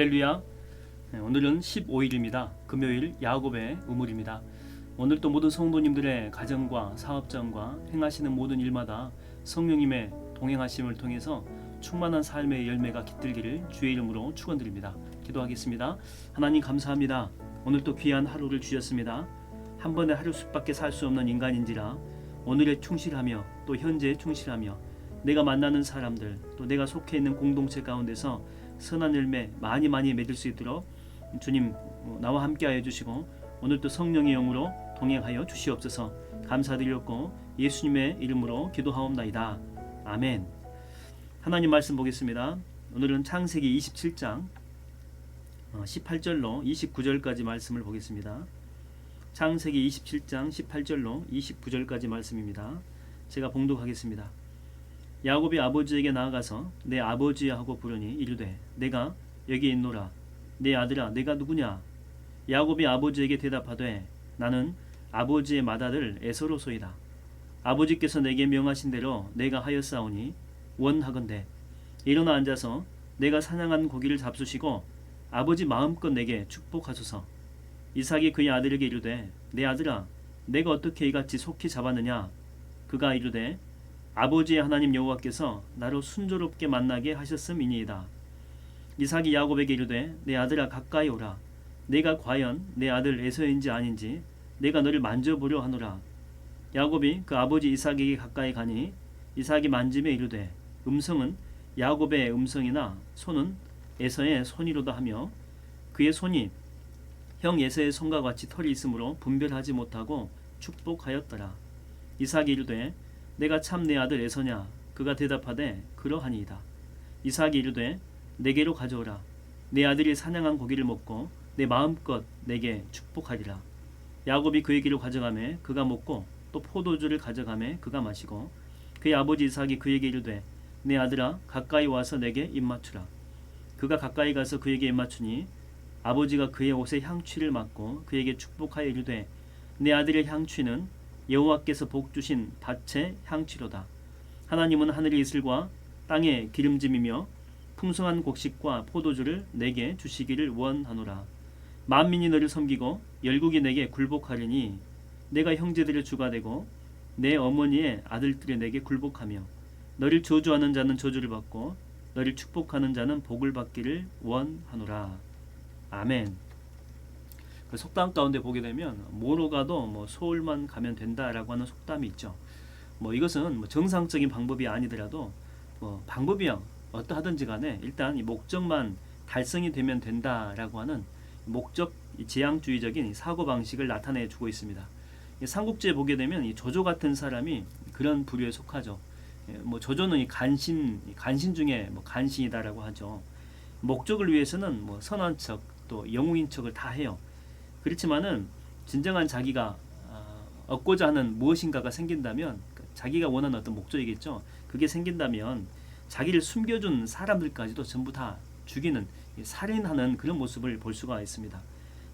할렐루야. 오늘은 15일입니다. 금요일 야곱의 우물입니다. 오늘도 모든 성도님들의 가정과 사업장과 행하시는 모든 일마다 성령님의 동행하심을 통해서 충만한 삶의 열매가 깃들기를 주의 이름으로 축원드립니다. 기도하겠습니다. 하나님 감사합니다. 오늘도 귀한 하루를 주셨습니다. 한 번에 하루 숲밖에 살 수 없는 인간인지라 오늘에 충실하며 또 현재에 충실하며 내가 만나는 사람들 또 내가 속해 있는 공동체 가운데서 선한 열매 많이 맺을 수 있도록 주님 나와 함께하여 주시고 오늘도 성령의 영으로 동행하여 주시옵소서. 감사드렸고 예수님의 이름으로 기도하옵나이다. 아멘. 하나님 말씀 보겠습니다. 오늘은 창세기 27장 18절로 29절까지 말씀을 보겠습니다. 창세기 27장 18절로 29절까지 말씀입니다. 제가 봉독하겠습니다. 야곱이 아버지에게 나아가서 내 아버지야 하고 부르니 이르되 내가 여기 있노라. 내 아들아 내가 누구냐? 야곱이 아버지에게 대답하되 나는 아버지의 맏아들 에서로소이다. 아버지께서 내게 명하신 대로 내가 하였사오니 원하건대 일어나 앉아서 내가 사냥한 고기를 잡수시고 아버지 마음껏 내게 축복하소서. 이삭이 그의 아들에게 이르되 내 아들아 내가 어떻게 이같이 속히 잡았느냐? 그가 이르되 아버지의 하나님 여호와께서 나로 순조롭게 만나게 하셨음이니이다. 이삭이 야곱에게 이르되 내 아들아 가까이 오라. 내가 과연 내 아들 에서인지 아닌지 내가 너를 만져보려 하노라. 야곱이 그 아버지 이삭에게 가까이 가니 이삭이 만지며 이르되 음성은 야곱의 음성이나 손은 에서의 손이로다 하며 그의 손이 형 에서의 손과 같이 털이 있으므로 분별하지 못하고 축복하였더라. 이삭이 이르되 내가 참 내 아들 에서냐? 그가 대답하되 그러하니이다. 이삭이 이르되 내게로 가져오라. 내 아들이 사냥한 고기를 먹고 내 마음껏 내게 축복하리라. 야곱이 그에게로 가져가매 그가 먹고 또 포도주를 가져가매 그가 마시고 그의 아버지 이삭이 그에게 이르되 내 아들아 가까이 와서 내게 입맞추라. 그가 가까이 가서 그에게 입맞추니 아버지가 그의 옷에 향취를 맡고 그에게 축복하여 이르되 내 아들의 향취는 여호와께서 복 주신 밭의 향취로다. 하나님은 하늘의 이슬과 땅의 기름짐이며 풍성한 곡식과 포도주를 내게 주시기를 원하노라. 만민이 너를 섬기고 열국이 내게 굴복하리니 내가 형제들의 주가 되고 내 어머니의 아들들이 내게 굴복하며 너를 저주하는 자는 저주를 받고 너를 축복하는 자는 복을 받기를 원하노라. 아멘. 그 속담 가운데 보게 되면 뭐로 가도 서울만 가면 된다라고 하는 속담이 있죠. 이것은 정상적인 방법이 아니더라도 방법이 어떠하든지 간에 일단 이 목적만 달성이 되면 된다라고 하는 목적 지향주의적인 사고 방식을 나타내 주고 있습니다. 삼국지에 보게 되면 이 조조 같은 사람이 그런 부류에 속하죠. 조조는 이 간신 중에 간신이다라고 하죠. 목적을 위해서는 선한 척 또 영웅인 척을 다 해요. 그렇지만은 진정한 자기가 얻고자 하는 무엇인가가 생긴다면 자기가 원하는 어떤 목적이겠죠. 그게 생긴다면 자기를 숨겨준 사람들까지도 전부 다 죽이는 살인하는 그런 모습을 볼 수가 있습니다.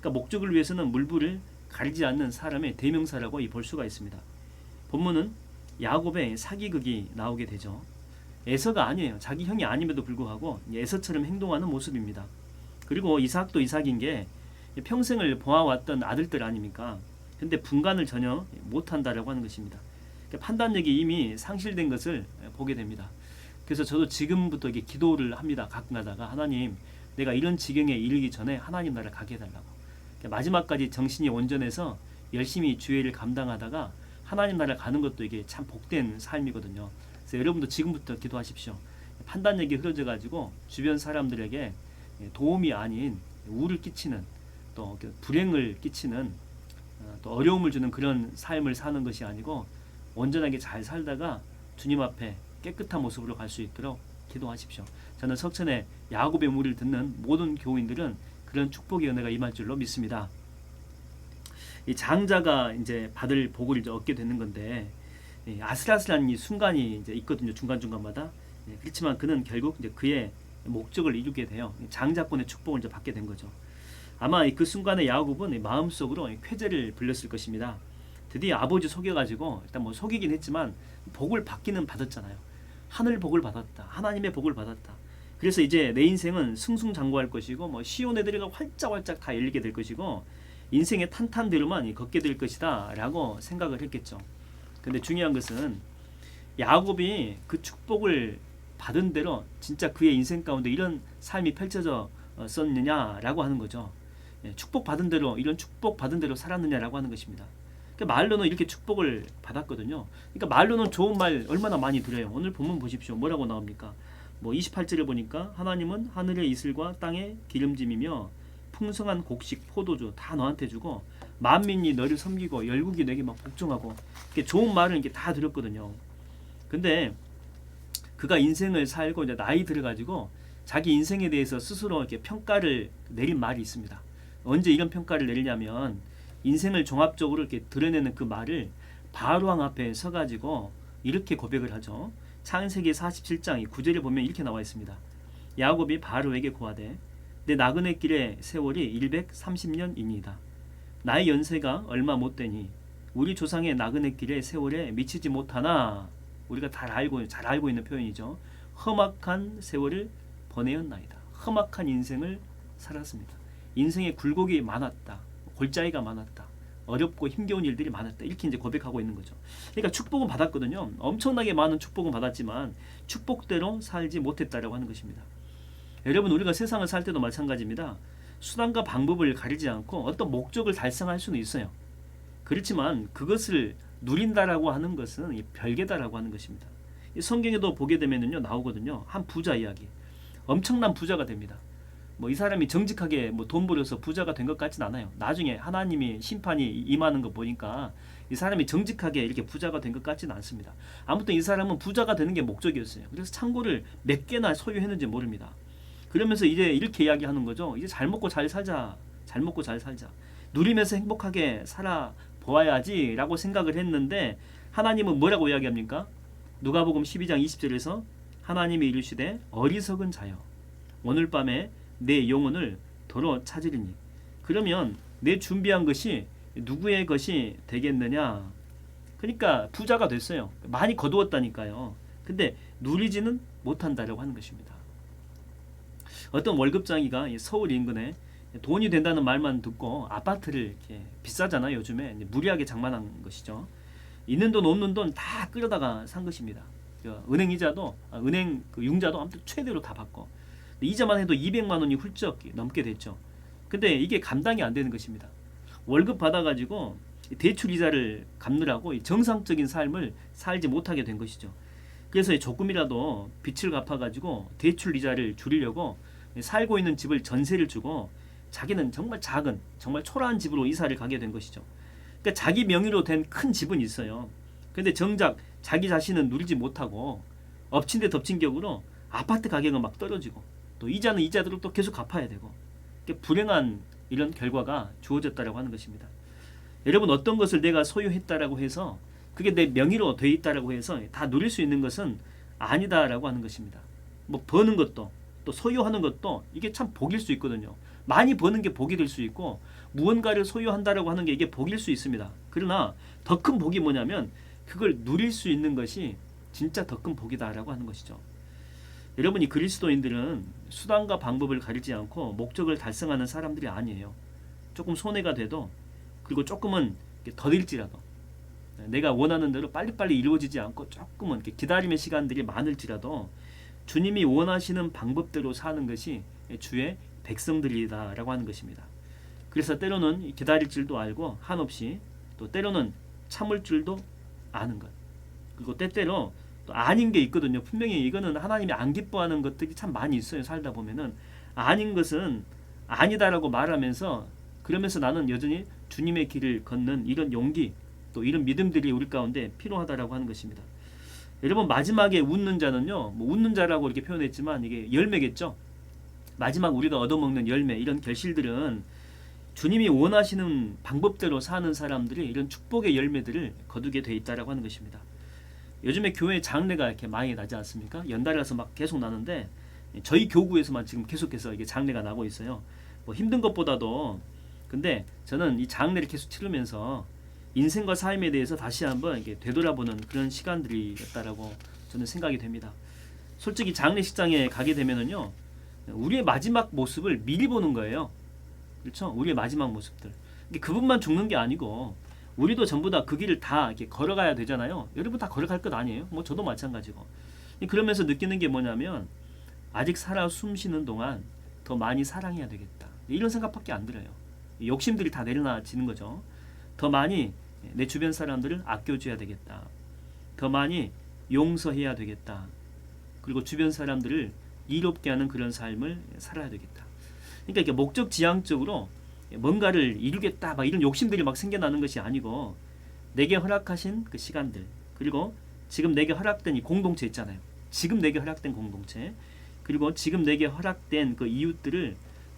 그러니까 목적을 위해서는 물불을 가리지 않는 사람의 대명사라고 볼 수가 있습니다. 본문은 야곱의 사기극이 나오게 되죠. 에서가 아니에요. 자기 형이 아님에도 불구하고 에서처럼 행동하는 모습입니다. 그리고 이삭도 이삭인 게 평생을 보아왔던 아들들 아닙니까? 근데 분간을 전혀 못한다라고 하는 것입니다. 그러니까 판단력이 이미 상실된 것을 보게 됩니다. 그래서 저도 지금부터 이게 기도를 합니다. 가끔 가다가 하나님, 내가 이런 지경에 이르기 전에 하나님 나라 가게 해달라고. 그러니까 마지막까지 정신이 온전해서 열심히 주의를 감당하다가 하나님 나라 가는 것도 이게 참 복된 삶이거든요. 그래서 여러분도 지금부터 기도하십시오. 판단력이 흐려져 가지고 주변 사람들에게 도움이 아닌 우를 끼치는 또 불행을 끼치는 또 어려움을 주는 그런 삶을 사는 것이 아니고 온전하게 잘 살다가 주님 앞에 깨끗한 모습으로 갈 수 있도록 기도하십시오. 저는 석천의 야곱의 무리를 듣는 모든 교인들은 그런 축복의 은혜가 임할 줄로 믿습니다. 이 장자가 이제 받을 복을 이제 얻게 되는 건데 아슬아슬한 이 순간이 이제 있거든요. 중간중간마다. 그렇지만 그는 결국 이제 그의 목적을 이루게 돼요. 장자권의 축복을 이제 받게 된 거죠. 아마 그 순간에 야곱은 마음속으로 쾌재를 불렸을 것입니다. 드디어 아버지 속여가지고 일단 속이긴 했지만 복을 받기는 받았잖아요. 하늘 복을 받았다. 하나님의 복을 받았다. 그래서 이제 내 인생은 승승장구할 것이고 뭐 시온 애들이가 활짝활짝 다 열리게 될 것이고 인생의 탄탄대로만 걷게 될 것이다 라고 생각을 했겠죠. 근데 중요한 것은 야곱이 그 축복을 받은 대로 진짜 그의 인생 가운데 이런 삶이 펼쳐져 썼느냐라고 하는 거죠. 축복 받은 대로 이런 축복 받은 대로 살았느냐라고 하는 것입니다. 그러니까 말로는 이렇게 축복을 받았거든요. 그러니까 말로는 좋은 말 얼마나 많이 들어요. 오늘 본문 보십시오. 뭐라고 나옵니까? 뭐 28절에 보니까 하나님은 하늘의 이슬과 땅의 기름짐이며 풍성한 곡식 포도주 다 너한테 주고 만민이 너를 섬기고 열국이 내게 막 복종하고 이렇게 좋은 말을 이렇게 다 들었거든요. 근데 그가 인생을 살고 이제 나이 들어가지고 자기 인생에 대해서 스스로 이렇게 평가를 내린 말이 있습니다. 언제 이런 평가를 내리냐면 인생을 종합적으로 이렇게 드러내는 그 말을 바로왕 앞에 서가지고 이렇게 고백을 하죠. 창세기 47장 9절에 보면 이렇게 나와 있습니다. 야곱이 바로에게 고하되 내 나그네 길의 세월이 130년이니이다. 나의 연세가 얼마 못 되니 우리 조상의 나그네 길의 세월에 미치지 못하나. 우리가 잘 알고 있는 표현이죠. 험악한 세월을 보내었나이다. 험악한 인생을 살았습니다. 인생에 굴곡이 많았다. 골짜기가 많았다. 어렵고 힘겨운 일들이 많았다. 이렇게 이제 고백하고 있는 거죠. 그러니까 축복은 받았거든요. 엄청나게 많은 축복은 받았지만 축복대로 살지 못했다라고 하는 것입니다. 여러분, 우리가 세상을 살 때도 마찬가지입니다. 수단과 방법을 가리지 않고 어떤 목적을 달성할 수는 있어요. 그렇지만 그것을 누린다라고 하는 것은 별개다라고 하는 것입니다. 성경에도 보게 되면요 나오거든요. 한 부자 이야기. 엄청난 부자가 됩니다. 뭐 이 사람이 정직하게 뭐 돈 벌여서 부자가 된 것 같진 않아요. 나중에 하나님이 심판이 임하는 거 보니까 이 사람이 정직하게 이렇게 부자가 된 것 같지는 않습니다. 아무튼 이 사람은 부자가 되는 게 목적이었어요. 그래서 창고를 몇 개나 소유했는지 모릅니다. 그러면서 이제 이렇게 이야기하는 거죠. 이제 잘 먹고 잘 살자. 잘 먹고 잘 살자. 누리면서 행복하게 살아 보아야지 라고 생각을 했는데 하나님은 뭐라고 이야기합니까? 누가복음 12장 20절에서 하나님이 이르시되 어리석은 자여 오늘 밤에 내 영혼을 도로 찾으리니. 그러면 내 준비한 것이 누구의 것이 되겠느냐. 그러니까 부자가 됐어요. 많이 거두었다니까요. 근데 누리지는 못한다라고 하는 것입니다. 어떤 월급장이가 서울 인근에 돈이 된다는 말만 듣고 아파트를 이렇게 비싸잖아요. 요즘에 무리하게 장만한 것이죠. 있는 돈 없는 돈 다 끌어다가 산 것입니다. 은행 이자도 은행 그 융자도 아무튼 최대로 다 받고 이자만 해도 200만 원이 훌쩍 넘게 됐죠. 근데 이게 감당이 안 되는 것입니다. 월급 받아가지고 대출 이자를 갚느라고 정상적인 삶을 살지 못하게 된 것이죠. 그래서 조금이라도 빚을 갚아가지고 대출 이자를 줄이려고 살고 있는 집을 전세를 주고 자기는 정말 작은 정말 초라한 집으로 이사를 가게 된 것이죠. 그러니까 자기 명의로 된 큰 집은 있어요. 근데 정작 자기 자신은 누리지 못하고 엎친 데 덮친 격으로 아파트 가격은 막 떨어지고 또 이자는 이자대로 또 계속 갚아야 되고 불행한 이런 결과가 주어졌다라고 하는 것입니다. 여러분, 어떤 것을 내가 소유했다라고 해서 그게 내 명의로 돼 있다라고 해서 다 누릴 수 있는 것은 아니다라고 하는 것입니다. 뭐 버는 것도 또 소유하는 것도 이게 참 복일 수 있거든요. 많이 버는 게 복이 될 수 있고 무언가를 소유한다라고 하는 게 이게 복일 수 있습니다. 그러나 더 큰 복이 뭐냐면 그걸 누릴 수 있는 것이 진짜 더 큰 복이다라고 하는 것이죠. 여러분이 그리스도인들은 수단과 방법을 가리지 않고 목적을 달성하는 사람들이 아니에요. 조금 손해가 돼도 그리고 조금은 더딜지라도 내가 원하는 대로 빨리빨리 이루어지지 않고 조금은 기다림의 시간들이 많을지라도 주님이 원하시는 방법대로 사는 것이 주의 백성들이다라고 하는 것입니다. 그래서 때로는 기다릴 줄도 알고 한없이 또 때로는 참을 줄도 아는 것. 그리고 때때로 또 아닌 게 있거든요. 분명히 이거는 하나님이 안 기뻐하는 것들이 참 많이 있어요. 살다 보면은 아닌 것은 아니다라고 말하면서 그러면서 나는 여전히 주님의 길을 걷는 이런 용기 또 이런 믿음들이 우리 가운데 필요하다라고 하는 것입니다. 여러분, 마지막에 웃는 자는요, 뭐 웃는 자라고 이렇게 표현했지만 이게 열매겠죠. 마지막 우리가 얻어먹는 열매, 이런 결실들은 주님이 원하시는 방법대로 사는 사람들이 이런 축복의 열매들을 거두게 돼 있다라고 하는 것입니다. 요즘에 교회 장례가 이렇게 많이 나지 않습니까? 연달아서 막 계속 나는데 저희 교구에서만 지금 계속해서 이게 장례가 나고 있어요. 뭐 힘든 것보다도 근데 저는 이 장례를 계속 치르면서 인생과 삶에 대해서 다시 한번 이렇게 되돌아보는 그런 시간들이었다라고 저는 생각이 됩니다. 솔직히 장례식장에 가게 되면은요, 우리의 마지막 모습을 미리 보는 거예요. 그렇죠? 우리의 마지막 모습들. 그분만 죽는 게 아니고 우리도 전부 다 그 길을 다 이렇게 걸어가야 되잖아요. 여러분 다 걸어갈 것 아니에요? 뭐 저도 마찬가지고. 그러면서 느끼는 게 뭐냐면 아직 살아 숨 쉬는 동안 더 많이 사랑해야 되겠다. 이런 생각밖에 안 들어요. 욕심들이 다 내려놔지는 거죠. 더 많이 내 주변 사람들을 아껴줘야 되겠다. 더 많이 용서해야 되겠다. 그리고 주변 사람들을 이롭게 하는 그런 삶을 살아야 되겠다. 그러니까 이게 목적지향적으로 뭔가를 이루겠다 막 이런 욕심들이 막 생겨나는 것이 아니고 내게 허락하신 그 시간들, 그리고 지금 내게 허락된 이 공동체 있잖아요. 지금 내게 허락된 공동체, 그리고 지금 내게 허락된 그 이웃들을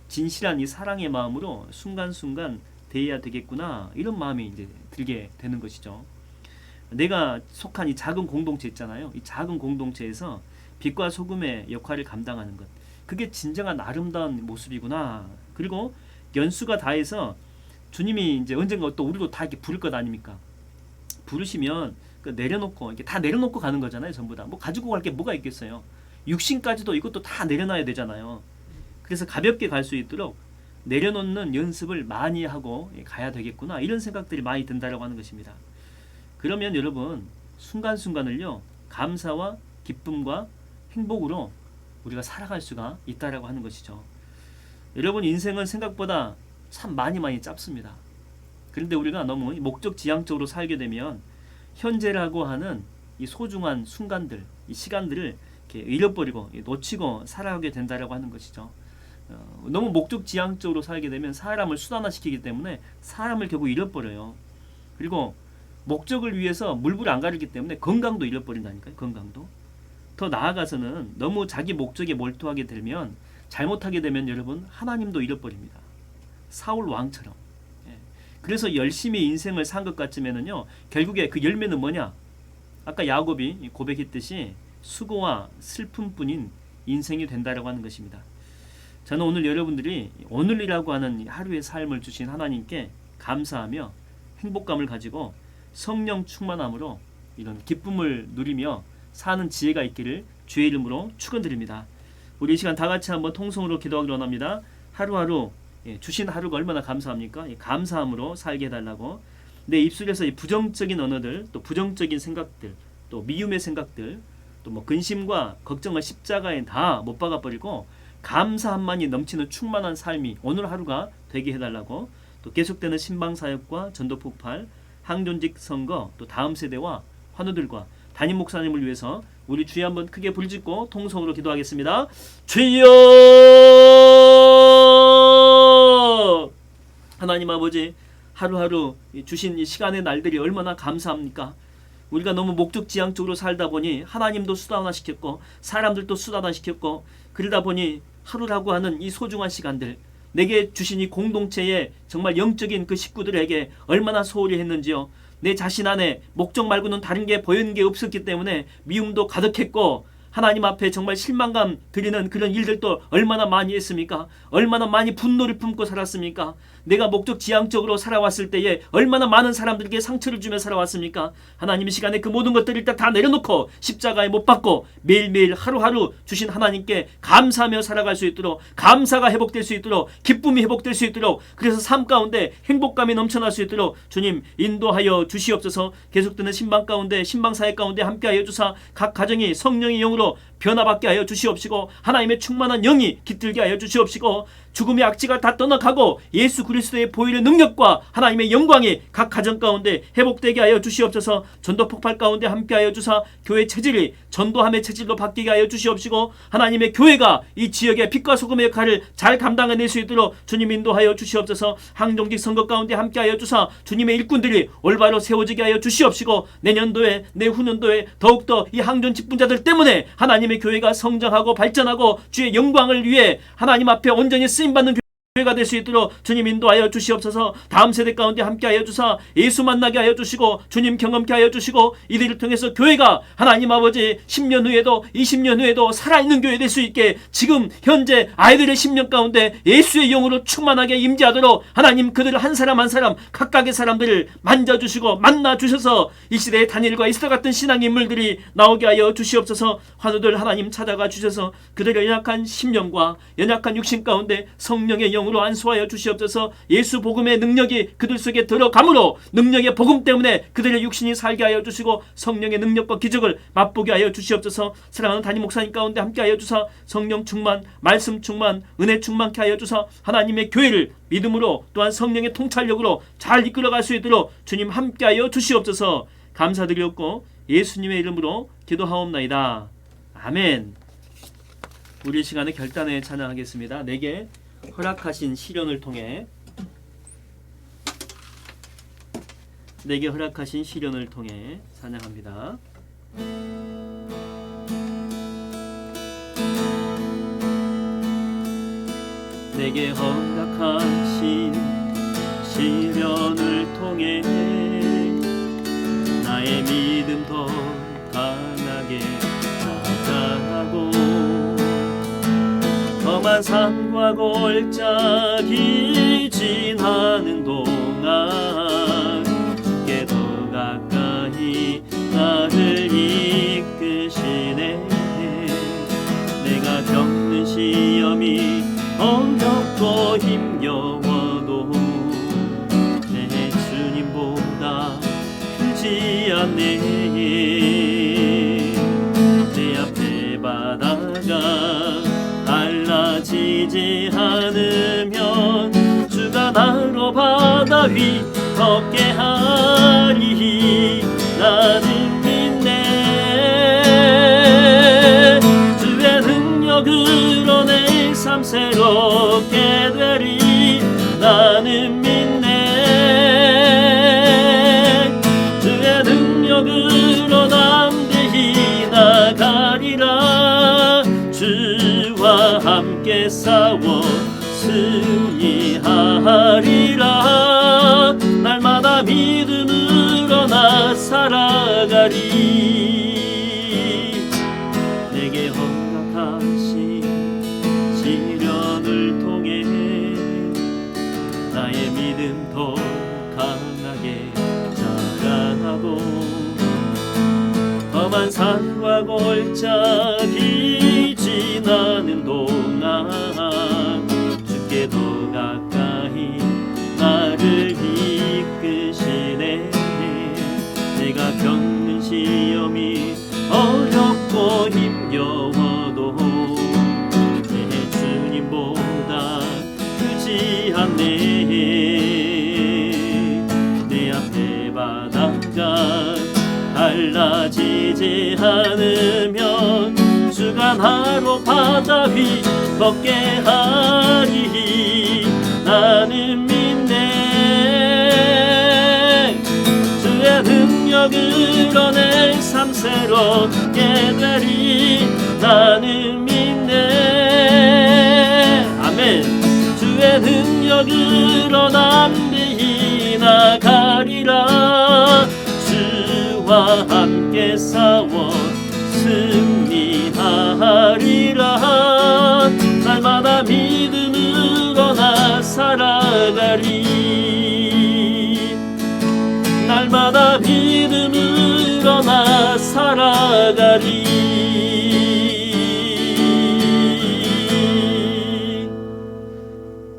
진실한 이 사랑의 마음으로 순간순간 대해야 되겠구나, 이런 마음이 이제 들게 되는 것이죠. 내가 속한 이 작은 공동체 있잖아요. 이 작은 공동체에서 빛과 소금의 역할을 감당하는 것, 그게 진정한 아름다운 모습이구나. 그리고 연수가 다해서 주님이 이제 언젠가 또 우리도 다 이렇게 부를 것 아닙니까? 부르시면 그 내려놓고 이렇게 다 내려놓고 가는 거잖아요. 전부 다 뭐 가지고 갈 게 뭐가 있겠어요? 육신까지도 이것도 다 내려놔야 되잖아요. 그래서 가볍게 갈 수 있도록 내려놓는 연습을 많이 하고 가야 되겠구나, 이런 생각들이 많이 든다라고 하는 것입니다. 그러면 여러분 순간순간을요 감사와 기쁨과 행복으로 우리가 살아갈 수가 있다라고 하는 것이죠. 여러분 인생은 생각보다 참 많이 짧습니다. 그런데 우리가 너무 목적지향적으로 살게 되면 현재라고 하는 이 소중한 순간들, 이 시간들을 이렇게 잃어버리고 놓치고 살아가게 된다라고 하는 것이죠. 너무 목적지향적으로 살게 되면 사람을 수단화시키기 때문에 사람을 결국 잃어버려요. 그리고 목적을 위해서 물불 안 가리기 때문에 건강도 잃어버린다니까요. 건강도. 더 나아가서는 너무 자기 목적에 몰두하게 되면, 잘못하게 되면 여러분 하나님도 잃어버립니다. 사울 왕처럼. 그래서 열심히 인생을 산 것 같으면은요 결국에 그 열매는 뭐냐? 아까 야곱이 고백했듯이 수고와 슬픔뿐인 인생이 된다라고 하는 것입니다. 저는 오늘 여러분들이 오늘이라고 하는 하루의 삶을 주신 하나님께 감사하며 행복감을 가지고 성령 충만함으로 이런 기쁨을 누리며 사는 지혜가 있기를 주의 이름으로 축원드립니다. 우리 이 시간 다 같이 한번 통성으로 기도하기로 원합니다. 하루하루 주신 하루가 얼마나 감사합니까? 감사함으로 살게 해달라고. 내 입술에서 이 부정적인 언어들, 또 부정적인 생각들, 또 미움의 생각들, 또 뭐 근심과 걱정을 십자가에 다 못 박아버리고 감사함만이 넘치는 충만한 삶이 오늘 하루가 되게 해달라고. 또 계속되는 신방사역과 전도폭발, 항존직 선거, 또 다음 세대와 환우들과 담임 목사님을 위해서 우리 주여 한번 크게 부르짖고 통성으로 기도하겠습니다. 주여! 하나님 아버지, 하루하루 주신 이 시간의 날들이 얼마나 감사합니까? 우리가 너무 목적지향적으로 살다 보니 하나님도 수단화시켰고 사람들도 수단화시켰고, 그러다 보니 하루라고 하는 이 소중한 시간들, 내게 주신 이 공동체의 정말 영적인 그 식구들에게 얼마나 소홀히 했는지요. 내 자신 안에 목적 말고는 다른 게 보이는 게 없었기 때문에 미움도 가득했고, 하나님 앞에 정말 실망감 드리는 그런 일들도 얼마나 많이 했습니까? 얼마나 많이 분노를 품고 살았습니까? 내가 목적지향적으로 살아왔을 때에 얼마나 많은 사람들에게 상처를 주며 살아왔습니까? 하나님 이 시간에 그 모든 것들을 일단 다 내려놓고 십자가에 못 박고 매일매일 하루하루 주신 하나님께 감사하며 살아갈 수 있도록, 감사가 회복될 수 있도록, 기쁨이 회복될 수 있도록, 그래서 삶 가운데 행복감이 넘쳐날 수 있도록 주님 인도하여 주시옵소서. 계속되는 신방 가운데, 신방사역 가운데 함께하여 주사 각 가정이 성령의 영으로 변화받게 하여 주시옵시고, 하나님의 충만한 영이 깃들게 하여 주시옵시고, 죽음의 악취가 다 떠나가고 예수 그리스도의 보혈의 능력과 하나님의 영광이 각 가정 가운데 회복되게 하여 주시옵소서. 전도 폭발 가운데 함께하여 주사 교회 체질이 전도함의 체질로 바뀌게 하여 주시옵시고, 하나님의 교회가 이 지역의 빛과 소금의 역할을 잘 감당해낼 수 있도록 주님 인도하여 주시옵소서. 항종직 선거 가운데 함께하여 주사 주님의 일꾼들이 올바로 세워지게 하여 주시옵시고, 내년도에 내후년도에 더욱더 이 항존 직분자들 때문에 하나님의 교회가 성장하고 발전하고 주의 영광을 위해 하나님 앞에 온전히 쓰임받는 교회가 될 수 있도록 주님 인도하여 주시옵소서. 다음 세대 가운데 함께하여 주사 예수 만나게 하여 주시고 주님 경험케 하여 주시고 이들을 통해서 교회가 하나님 아버지 10년 후에도 20년 후에도 살아있는 교회 될 수 있게 지금 현재 아이들의 10년 가운데 예수의 영으로 충만하게 임재하도록 하나님 그들을 한 사람 한 사람 각각의 사람들을 만져주시고 만나주셔서 이 시대에 다니엘과 이스라 같은 신앙의 인물들이 나오게 하여 주시옵소서. 환우들 하나님 찾아가 주셔서 그들의 연약한 심령과 연약한 육신 가운데 성령의 영으로 안수하여 주시옵소서. 예수 복음의 능력이 그들 속에 들어가므로 능력의 복음 때문에 그들의 육신이 살게 하여 주시고 성령의 능력과 기적을 맛보게 하여 주시옵소서. 사랑하는 담임 목사님 가운데 함께 하여 주사 성령 충만, 말씀 충만, 은혜 충만케 하여 주사 하나님의 교회를 믿음으로 또한 성령의 통찰력으로 잘 이끌어갈 수 있도록 주님 함께 하여 주시옵소서. 감사드리옵고 예수님의 이름으로 기도하옵나이다. 아멘. 우리 시간에 결단에 찬양하겠습니다. 내게 허락하신 시련을 통해 내게 허락하신 시련을 통해 찬양합니다. 내게 허락하신 시련을 통해 나의 믿음 더 강하게 자라고 험한 산과 골짜기 지나는 동안 주께 더 가까이 나를 이끄시네. 내가 겪는 시험이 어렵고 힘겨워도 내 주님보다 크지 않네. 내 앞에 바다가 달라지지 않으면 주가 나로 바다 위 걷게 하리. 나는 믿네. 주의 능력으로 내 삶 새롭게 되리. 나는 믿네. 주의 능력으로 담대히 나가리라. 주와 함께 싸워 승리하리라. 날마다 믿음으로 나 살아가리. 내게 허락하신 시련을 통해 나의 믿음 더 강하게 자라나고 험한 산과 골짜기 지나는 동안 주께 더 가까이 나를 이끄시네. 내가 겪는 시험이 어렵고 힘겨워도 내 주님보다 크지 않네. 내 앞에 바다가 달라지지 않으면 주가 나로 바다 위 걷게 하리. 나는 믿네. 주의 능력으로 내 삶 새롭게 되리. 나는 믿네. 아멘. 주의 능력으로 담대히 나가리라. 주와 함께 싸워 승리하리라. 날마다 믿음으로 나 살아가리. 날마다 믿음으로 나 살아가리.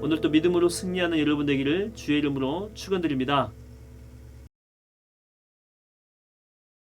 오늘도 믿음으로 승리하는 여러분 되기를 주의 이름으로 축원드립니다.